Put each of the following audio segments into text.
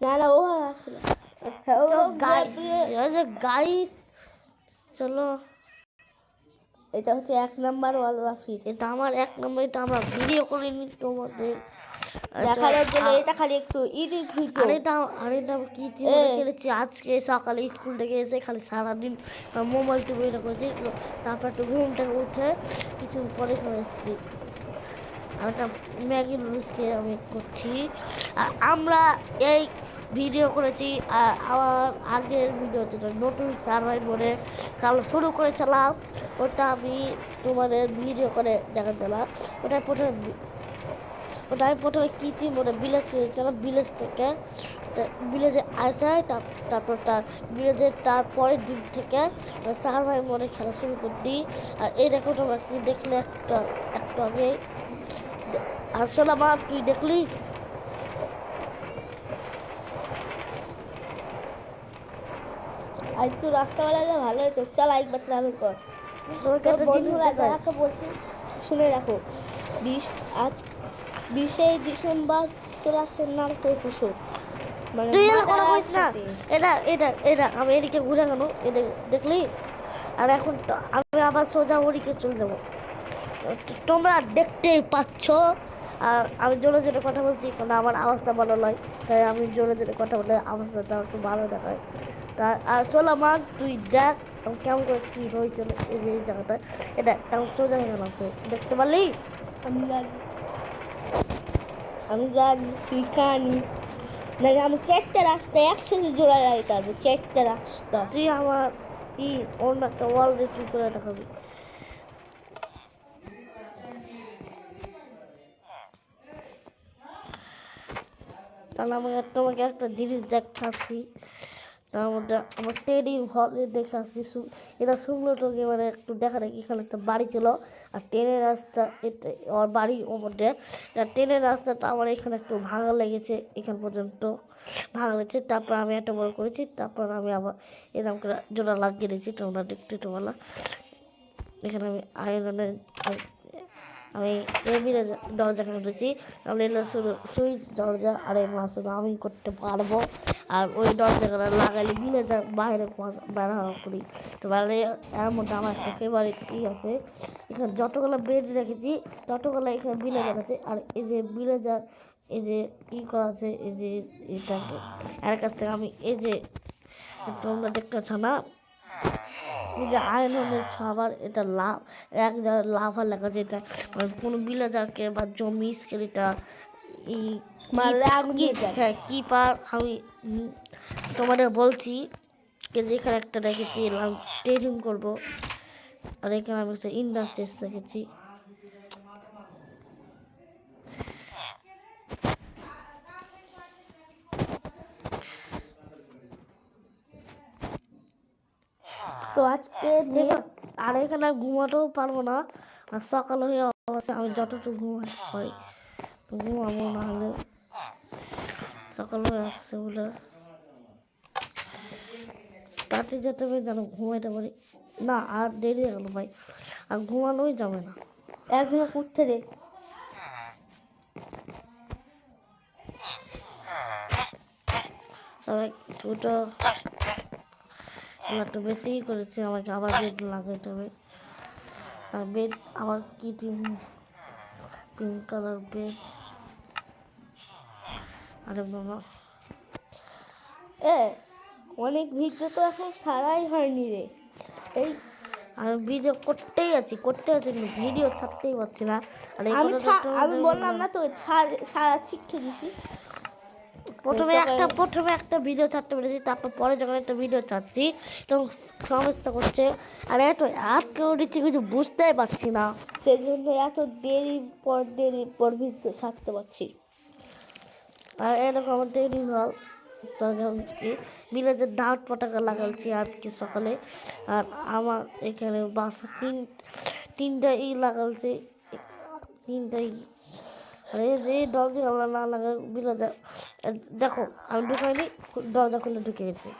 না না ও আসলে গাইস চলো, এটা হচ্ছে 1 নাম্বার ওয়ালরাফি। এটা আমার 1 নম্বর, এটা আমরা ভিডিও করে নি তোমাদের দেখানোর জন্য। এটা খালি একটু ইডিট হইতো। আর এটা কি খেলেছি আজকে সকালে স্কুল থেকে এসে খালি সারাদিন মোবাইল টিভি এটা করেছি। তারপর একটু ঘুম থেকে উঠে কিছু পরে করে এসেছি। আর একটা ম্যাগি নুডলস খেয়ে আমি করছি। আর আমরা এই ভিডিও করেছি আমার আগের ভিডিওতে নতুন সার্ভাই মোডে কাল শুরু করেছিলাম। ওটা আমি তোমাদের ভিডিও করে দেখাচ্ছিলাম। ওটা আমি প্রথমে কী মোডে ভিলেজ করেছিলাম। ভিলেজ থেকে ভিলেজে আসে, তারপর তার পরের দিন থেকে সার্ভাই মোডে খেলা শুরু করি। আর এই দেখো তোমরা কি দেখলে একটু আগে আসলে আমার তুই দেখলি আজ তো রাস্তাওয়ালা ভালো হতো। চল একবার ট্রাভেল কর। বন্ধুরা যারা বলছি শুনে রাখো, 20 ডিসেম্বর চলে আসছে নারকোল। মানে এটা আমি এদিকে ঘুরে গেল, এটা দেখলি। আর এখন আমি আবার সোজা ওদিকে চলে যাবো। তোমরা দেখতেই পাচ্ছ। আর আমি জোরে জোরে কথা বলছি কারণ আমার আওয়াজটা ভালো নয়, তাই আমি জোরে জোরে কথা বলে আওয়াজটা একটু ভালো দেখায়। আর সোলামান তুই দেখ আমি কেমন করে কী হয়েছিল এই যে জায়গাটা। এটা কেমন সোজা হয়ে গেলাম, দেখতে পারলি? আমি জানি তুই কানি না। আমি 4টা রাস্তা একসাথে জোড়া লাগাইতে হবে। 4টা রাস্তা তুই আমার অন্য একটা ওয়াল রেটিং করে দেখাবি। তাহলে আমি তোমাকে একটা জিনিস দেখাচ্ছি। তার মধ্যে আমার ট্রেনিং হলে দেখে আসছি। এটা সুন্দরটাকে মানে একটু দেখা দেখি। এখানে একটা বাড়ি ছিল আর ট্রেনের রাস্তা, এটা আমার বাড়ির মধ্যে ট্রেনের রাস্তাটা আমার এখানে একটু ভাঙা লেগেছে, এখান পর্যন্ত ভাঙা লেগেছে। তারপর আমি একটা বড় করেছি, তারপর আমি আবার এরকম করে জোড়া লাগিয়ে দিয়েছি। তোমরা দেখতে তোমরা এখানে আমি আয়রনের আমি টেবিলে দরজা খুলেছি। আমি শুধু সুইচ দরজা আর এই মাছ শুধু আমি করতে পারবো। আর ওই দরজাগুলো লাগাইলে বিলে বাইরে বেড়া করি। তো বাইরে এর মধ্যে আমার একটা ফেভারিট আছে। এখানে যতগুলো বেড রেখেছি ততগুলো এখানে বিলে আছে। আর এই যে বিলে এই যে করা আছে, এই যে এটাকে এর কাছ থেকে আমি এই যে তোমরা দেখতে পাচ্ছ না, এই যে আয়রনের খাবার, এটা এক জায়গায় লাভা লেখা আছে। এটা মানে কোনো বিলাজারকে বা জমিসকে এটা হ্যাঁ কিপার আমি তোমাদের বলছি। যেখানে একটা রেখেছি ট্রেনিং করবো। আর এখানে আমি একটা ইন্ডার চেস্ট রেখেছি। তো আজকে আর এখানে ঘুমাতেও পারবো না। আর সকাল হয়ে অবস্থা আমি যতটুকু ঘুমাতে পারি তো ঘুমাবো, না হলে সকাল হয়ে আসছে বলে তাতে যেতে হবে যেন ঘুমাইতে পারি না। আর দেরি হয়ে গেল ভাই, আর ঘুমানোই যাবে না। একদিনে করতে রে তবে ওটা একটু বেশিই করেছে, আমাকে আবার বেড লাগাইতে হবে। আর বেড আবার কি পিঙ্ক কালার বেড। আরে বাবা অনেক ভিডিও তো এখন সারাই হয়নি রে। এই আমি ভিডিও করতে আছি কিন্তু ভিডিও ছাড়তেই পারছি না। আর আমি বললাম না তো সারা শিখে দিছি। প্রথমে একটা ভিডিও ছাড়তে পেরেছি, তারপর পরে যখন একটা ভিডিও ছাড়ছি তখন সমস্যা করছে। আর এত কেউ দিচ্ছি কিছু বুঝতেই পারছি না, সেই জন্য এত দেরি পর ভিডিও ছাড়তে পারছি। আর এরকম আমার ট্রেনিং হল বিলেজের ডাউট পতাকা লাগাচ্ছি আজকে সকালে। আর আমার এখানে বাসা তিনটা লাগাচ্ছে, তিনটাই। আর এই যে দরজা না লাগা বিলেজা দেখো আমি ঢুকাইনি, দরজা খুলে ঢুকে গেছি।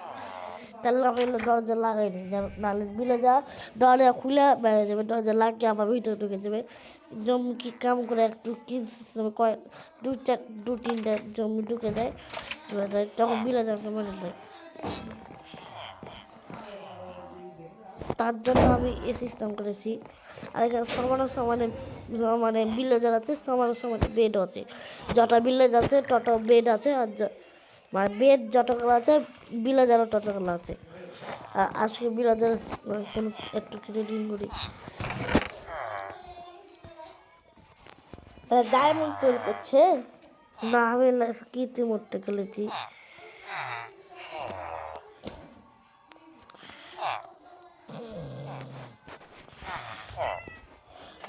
তাহলে আমি হলো দরজা লাগাই নি, নাহলে বিলে যা দরজা খুলে বেড়ে যাবে, দরজা লাগিয়ে আবার ভিতরে ঢুকে যাবে। জমি কি কাম করে একটু কি সিস্টেমে কয়েক দু তিনটা জমি ঢুকে দেয়, তখন বিলে যাবে মেরে দেয়। তার জন্য আমি এই সিস্টেম করেছি। আর এখানে সমানে সমানে মানে বিলেজার আছে, সমানে সমানে বেড আছে, যটা বিলেজ আছে তত বেড আছে, আর মানে বেড যতগুলো আছে বিলেজারও ততগুলো আছে। আর আজকে বিলেজার কোনো একটু ট্রেডিং করি। ডায়মন্ড তৈরি করছে। না আমি কৃত্রিম মরতে খেলেছি।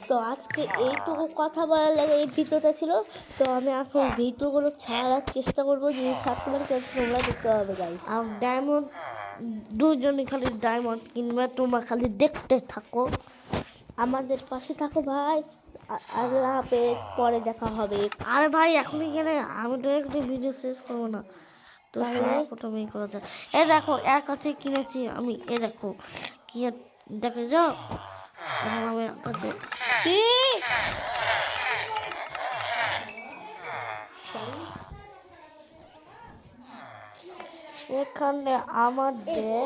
তো আজকে এইটুকু কথা বলার লাগে এই ভিডিওটা ছিল। তো আমি এখন ভিডিওগুলো ছাড়ার চেষ্টা করবো, যদি ছাড়তে পারি তাহলে তোমরা দেখতে পাবে গাইস। আর ডায়মন্ড দুজনে খালি ডায়মন্ড কিনবে, তোমরা খালি দেখতে থাকো, আমাদের পাশে থাকো ভাই। আল্লাহ হাফেজ, পরে দেখা হবে। আরে ভাই এখনই গেলে আমি তো একটু ভিডিও শেষ করবো না, তো তাহলে? প্রথমেই করা যায়। এ দেখো এর কাছে কিনেছি আমি, এ দেখো কি দেখে যাও, এখন আমি কাছে কি? এখানে আমাদের